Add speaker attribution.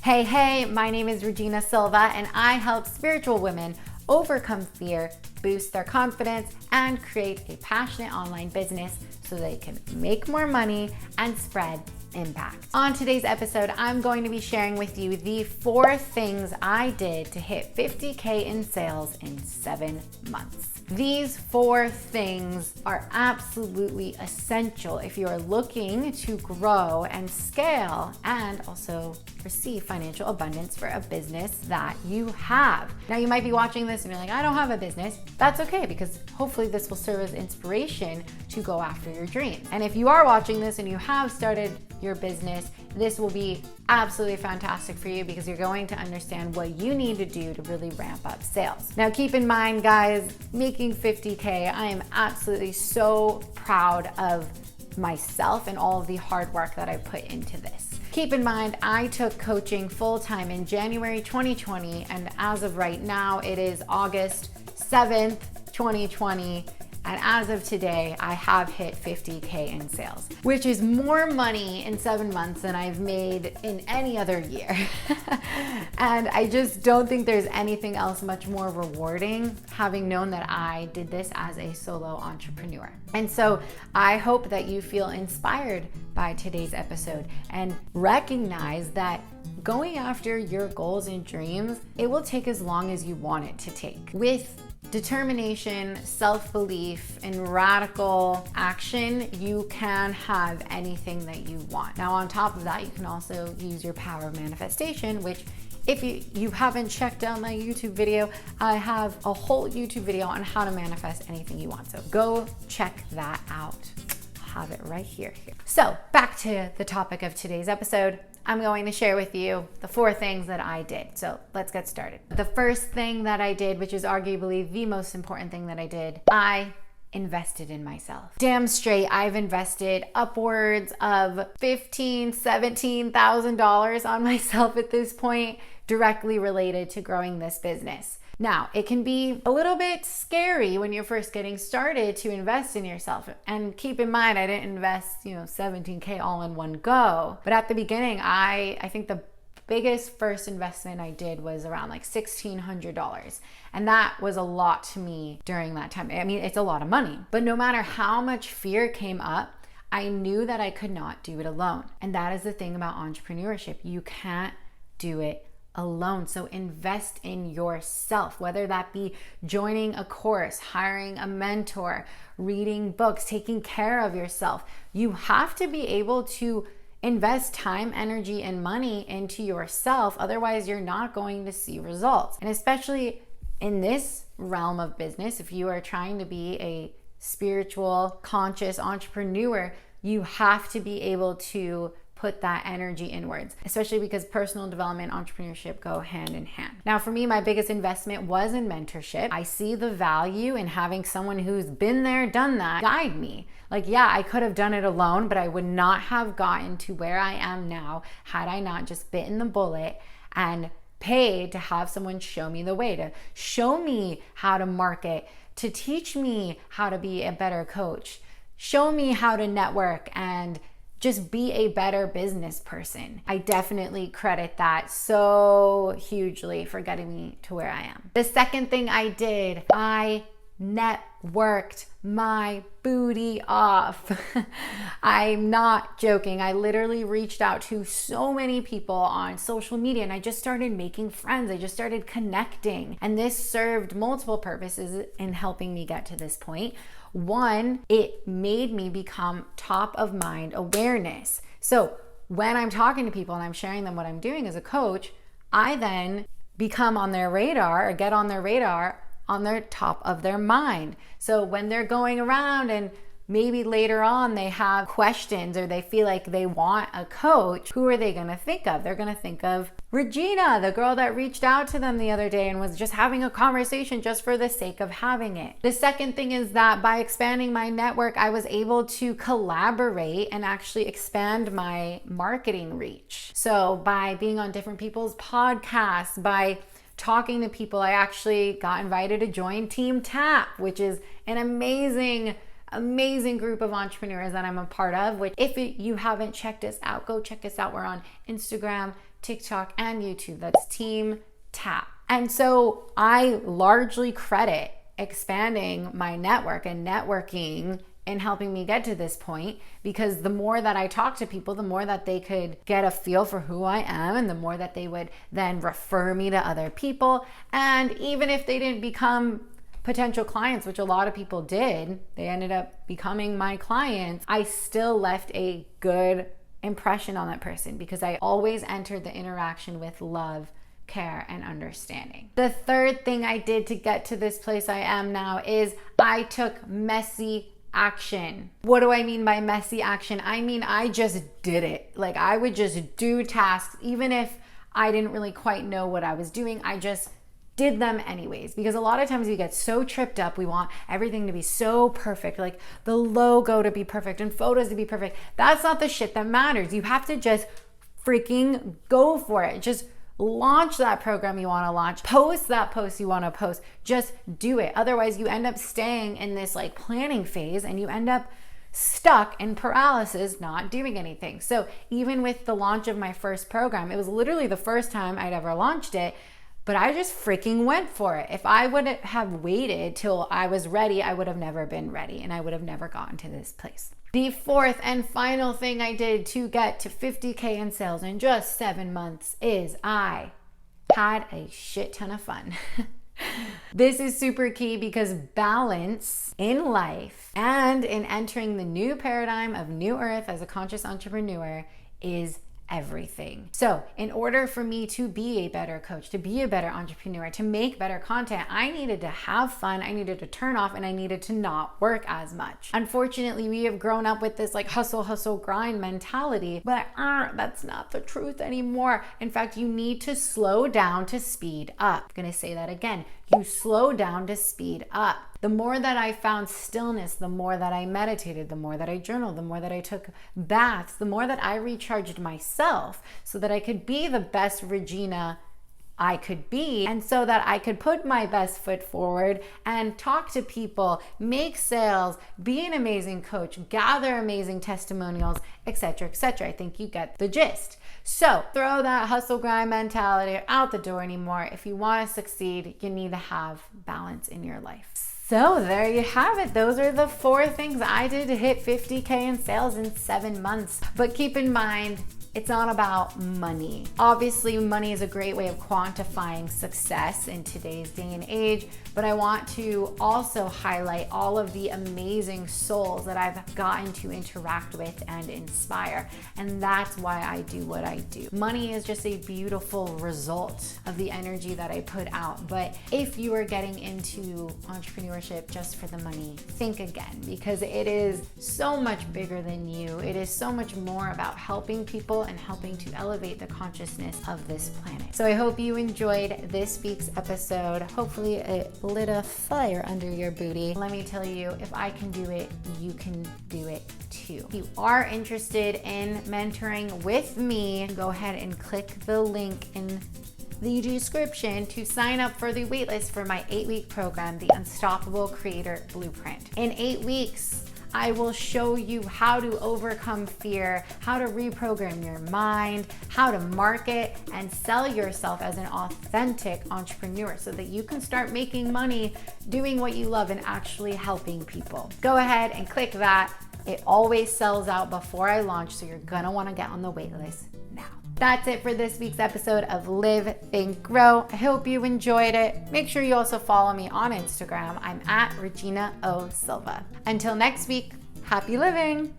Speaker 1: Hey, my name is Regina Silva, and I help spiritual women overcome fear, boost their confidence, and create a passionate online business so they can make more money and spread impact. On today's episode, I'm going to be sharing with you the 4 things I did to hit 50K in sales in 7 months. These 4 things are absolutely essential if you are looking to grow and scale and also receive financial abundance for a business that you have. Now, you might be watching this and you're like, I don't have a business. That's okay, because hopefully this will serve as inspiration to go after your dreams. And if you are watching this and you have started your business, this will be absolutely fantastic for you because you're going to understand what you need to do to really ramp up sales. Now, keep in mind, guys, making 50K, I am absolutely so proud of myself and all of the hard work that I put into this. Keep in mind, I took coaching full-time in January 2020, and as of right now, it is August 7th, 2020. And as of today, I have hit 50K in sales, which is more money in 7 months than I've made in any other year. And I just don't think there's anything else much more rewarding, having known that I did this as a solo entrepreneur. And so I hope that you feel inspired by today's episode and recognize that going after your goals and dreams, it will take as long as you want it to take. With determination, self-belief, and radical action, you can have anything that you want. Now, on top of that, you can also use your power of manifestation, which if you haven't checked out my YouTube video, I have a whole YouTube video on how to manifest anything you want. So go check that out. I'll have it right here. So back to the topic of today's episode. I'm going to share with you the 4 things that I did. So let's get started. The first thing that I did, which is arguably the most important thing that I did, I invested in myself. Damn straight, I've invested upwards of $15,000, $17,000 on myself at this point, directly related to growing this business. Now, it can be a little bit scary when you're first getting started to invest in yourself. And keep in mind, I didn't invest, $17K all in one go. But at the beginning, I think the biggest first investment I did was around like $1,600. And that was a lot to me during that time. I mean, it's a lot of money. But no matter how much fear came up, I knew that I could not do it alone. And that is the thing about entrepreneurship. You can't do it alone. So invest in yourself, whether that be joining a course, hiring a mentor, reading books, taking care of yourself. You have to be able to invest time, energy, and money into yourself. Otherwise, you're not going to see results. And especially in this realm of business, if you are trying to be a spiritual, conscious entrepreneur, you have to be able to put that energy inwards, especially because personal development, entrepreneurship go hand in hand. Now, for me, my biggest investment was in mentorship. I see the value in having someone who's been there, done that, guide me. Like, yeah, I could have done it alone, but I would not have gotten to where I am now had I not just bitten the bullet and paid to have someone show me the way, to show me how to market, to teach me how to be a better coach, show me how to network and just be a better business person. I definitely credit that so hugely for getting me to where I am. The second thing I did, I networked my booty off. I'm not joking. I literally reached out to so many people on social media and I just started making friends. I just started connecting. And this served multiple purposes in helping me get to this point. One, it made me become top of mind awareness. So when I'm talking to people and I'm sharing them what I'm doing as a coach, I then become on their radar or get on their radar on their top of their mind. So when they're going around and maybe later on they have questions or they feel like they want a coach, who are they gonna think of? They're gonna think of Regina, the girl that reached out to them the other day and was just having a conversation just for the sake of having it. The second thing is that by expanding my network, I was able to collaborate and actually expand my marketing reach. So by being on different people's podcasts, by talking to people, I actually got invited to join Team Tap, which is an amazing amazing group of entrepreneurs that I'm a part of, which if you haven't checked us out, go check us out. We're on Instagram, TikTok, and YouTube. That's Team Tap. And so I largely credit expanding my network and networking in helping me get to this point, because the more that I talk to people, the more that they could get a feel for who I am, and the more that they would then refer me to other people. And even if they didn't become potential clients, which a lot of people did, they ended up becoming my clients, I still left a good impression on that person because I always entered the interaction with love, care, and understanding. The third thing I did to get to this place I am now is I took messy action. What do I mean by messy action? I mean, I just did it. Like, I would just do tasks, even if I didn't really quite know what I was doing. I just did them anyways, because a lot of times we get so tripped up. We want everything to be so perfect, like the logo to be perfect and photos to be perfect. That's not the shit that matters. You have to just freaking go for it. Just launch that program you want to launch, post that post you want to post, just do it. Otherwise you end up staying in this like planning phase and you end up stuck in paralysis, not doing anything. So even with the launch of my first program, it was literally the first time I'd ever launched it, but I just freaking went for it. If I would have waited till I was ready, I would have never been ready and I would have never gotten to this place. The fourth and final thing I did to get to 50K in sales in just 7 months is I had a shit ton of fun. This is super key because balance in life and in entering the new paradigm of New Earth as a conscious entrepreneur is everything. So in order for me to be a better coach, to be a better entrepreneur, to make better content, I needed to have fun, I needed to turn off, and I needed to not work as much. Unfortunately, we have grown up with this like hustle, grind mentality, but that's not the truth anymore. In fact, you need to slow down to speed up. I'm gonna say that again. You slow down to speed up. The more that I found stillness, the more that I meditated, the more that I journaled, the more that I took baths, the more that I recharged myself so that I could be the best Regina I could be, and so that I could put my best foot forward and talk to people, make sales, be an amazing coach, gather amazing testimonials, etc., etc. I think you get the gist. So throw that hustle grind mentality out the door anymore. If you want to succeed, you need to have balance in your life. So there you have it. Those are the 4 things I did to hit 50K in sales in 7 months. But keep in mind, it's not about money. Obviously, money is a great way of quantifying success in today's day and age, but I want to also highlight all of the amazing souls that I've gotten to interact with and inspire. And that's why I do what I do. Money is just a beautiful result of the energy that I put out. But if you are getting into entrepreneurship just for the money, think again, because it is so much bigger than you. It is so much more about helping people and helping to elevate the consciousness of this planet. So I hope you enjoyed this week's episode. Hopefully it lit a fire under your booty. Let me tell you, if I can do it, you can do it too. If you are interested in mentoring with me, go ahead and click the link in the description to sign up for the waitlist for my 8-week program, The Unstoppable Creator Blueprint. In 8 weeks, I will show you how to overcome fear, how to reprogram your mind, how to market and sell yourself as an authentic entrepreneur so that you can start making money doing what you love and actually helping people. Go ahead and click that. It always sells out before I launch, so you're gonna wanna get on the wait list now. That's it for this week's episode of Live, Think, Grow. I hope you enjoyed it. Make sure you also follow me on Instagram. I'm at Regina O. Silva. Until next week, happy living.